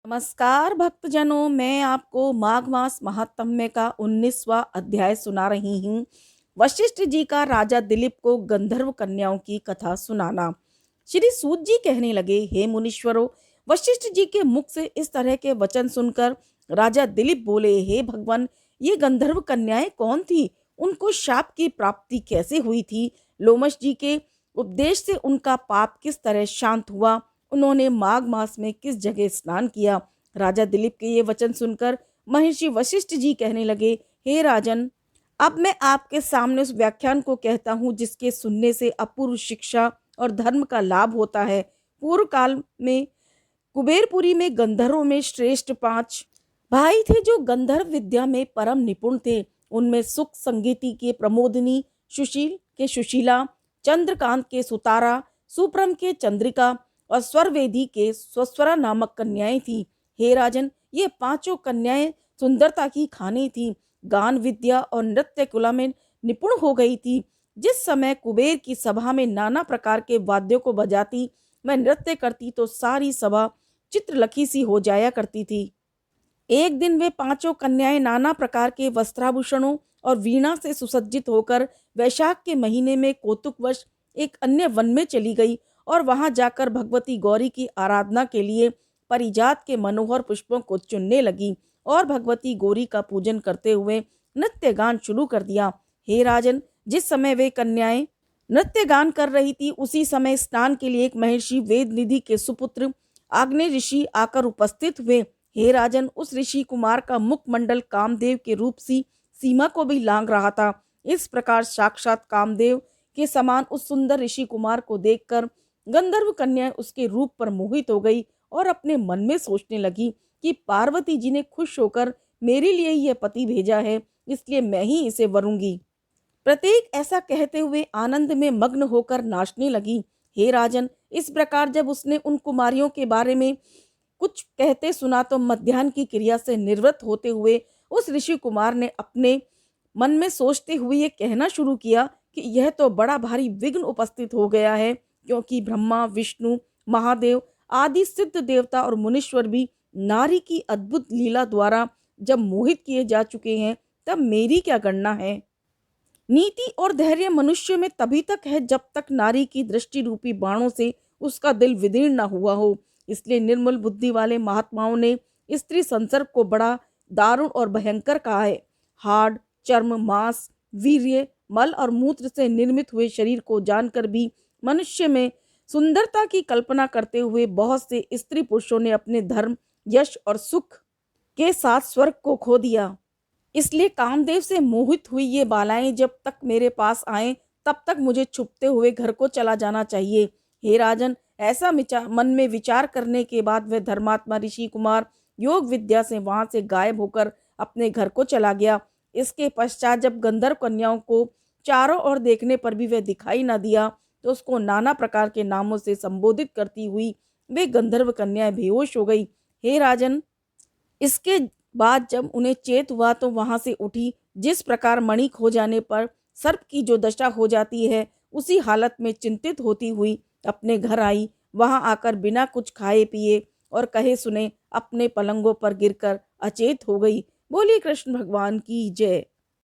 नमस्कार भक्तजनों, मैं आपको माघ मास महात्म्य का 19वां अध्याय सुना रही हूँ। वशिष्ठ जी का राजा दिलीप को गंधर्व कन्याओं की कथा सुनाना। श्री सूत जी कहने लगे, हे मुनीश्वरों, वशिष्ठ जी के मुख से इस तरह के वचन सुनकर राजा दिलीप बोले, हे भगवान, ये गंधर्व कन्याएं कौन थी? उनको शाप की प्राप्ति कैसे हुई थी? लोमश जी के उपदेश से उनका पाप किस तरह शांत हुआ? उन्होंने माघ मास में किस जगह स्नान किया? राजा दिलीप के ये वचन सुनकर महर्षि वशिष्ठ जी कहने लगे, हे राजन, अब मैं आपके सामने उस व्याख्यान को कहता हूँ जिसके सुनने से अपूर्व शिक्षा और धर्म का लाभ होता है। पूर्व काल में कुबेरपुरी में गंधर्वों में श्रेष्ठ 5 भाई थे जो गंधर्व विद्या में परम निपुण थे। उनमें सुख संगीति के प्रमोदिनी, सुशील के सुशीला, चंद्रकांत के सुतारा, सुप्रम के चंद्रिका और स्वरवेदी के स्वस्वरा नामक कन्याएं थी। हे राजन, ये पांचों कन्याएं सुंदरता की खानी थी, गान विद्या और नृत्य कला में निपुण हो गई थी। जिस समय कुबेर की सभा में नाना प्रकार के वाद्यों को बजाती मैं नृत्य करती तो सारी सभा चित्रलखी सी हो जाया करती थी। एक दिन वे पांचों कन्याएं नाना प्रकार के वस्त्राभूषणों और वीणा से सुसज्जित होकर वैशाख के महीने में कौतुकवश एक अन्य वन में चली गई और वहां जाकर भगवती गौरी की आराधना के लिए परिजात के मनोहर पुष्पों को चुनने लगी और भगवती गौरी का पूजन करते हुए नृत्य गान शुरू कर दिया। हे राजन, जिस समय वे कन्याएं नृत्य गान कर रही थी उसी समय स्नान के लिए एक महर्षि वेद निधि के सुपुत्र आग्नेय ऋषि आकर उपस्थित हुए। हे राजन, उस ऋषि कुमार का मुखमंडल कामदेव के रूप सी सीमा को भी लांग रहा था। इस प्रकार साक्षात कामदेव के समान उस सुंदर ऋषि कुमार को देखकर गंधर्व कन्या उसके रूप पर मोहित हो गई और अपने मन में सोचने लगी कि पार्वती जी ने खुश होकर मेरे लिए यह पति भेजा है, इसलिए मैं ही इसे वरूंगी। प्रत्येक ऐसा कहते हुए आनंद में मग्न होकर नाचने लगी। हे राजन, इस प्रकार जब उसने उन कुमारियों के बारे में कुछ कहते सुना तो मध्याह्न की क्रिया से निवृत्त होते हुए उस ऋषि कुमार ने अपने मन में सोचते हुए ये कहना शुरू किया कि यह तो बड़ा भारी विघ्न उपस्थित हो गया है, क्योंकि ब्रह्मा, विष्णु, महादेव आदि सिद्ध देवता और मुनीश्वर भी नारी की अद्भुत लीला द्वारा जब मोहित किए जा चुके हैं, तब मेरी क्या गणना है। नीति और धैर्य मनुष्य में तभी तक है जब तक नारी की दृष्टि रूपी बाणों से उसका दिल विदीर्ण न हुआ हो। इसलिए निर्मल बुद्धि वाले महात्माओं ने स्त्री संसर्ग को बड़ा दारुण और भयंकर कहा है। हाड़, चर्म, मांस, वीर्य, मल और मूत्र से निर्मित हुए शरीर को जानकर भी मनुष्य में सुंदरता की कल्पना करते हुए बहुत से स्त्री पुरुषों ने अपने धर्म, यश और सुख के साथ स्वर्ग को खो दिया। इसलिए कामदेव से मोहित हुई ये बालाएं जब तक मेरे पास आएं तब तक मुझे छुपते हुए घर को चला जाना चाहिए। हे राजन, ऐसा मन में विचार करने के बाद वह धर्मात्मा ऋषि कुमार योग विद्या से वहां से गायब होकर अपने घर को चला गया। इसके पश्चात जब गंधर्व कन्याओं को चारों ओर देखने पर भी वह दिखाई न दिया तो उसको नाना प्रकार के नामों से संबोधित करती हुई वे गंधर्व कन्याएं बेहोश हो गई। हे राजन, इसके बाद जब उन्हें चेत हुआ तो वहां से उठी। जिस प्रकार मणि खो जाने पर सर्प की जो दशा हो जाती है, उसी हालत में चिंतित होती हुई अपने घर आई। वहां आकर बिना कुछ खाए पिए और कहे सुने अपने पलंगों पर गिरकर अचेत हो गई। बोलिए कृष्ण भगवान की जय।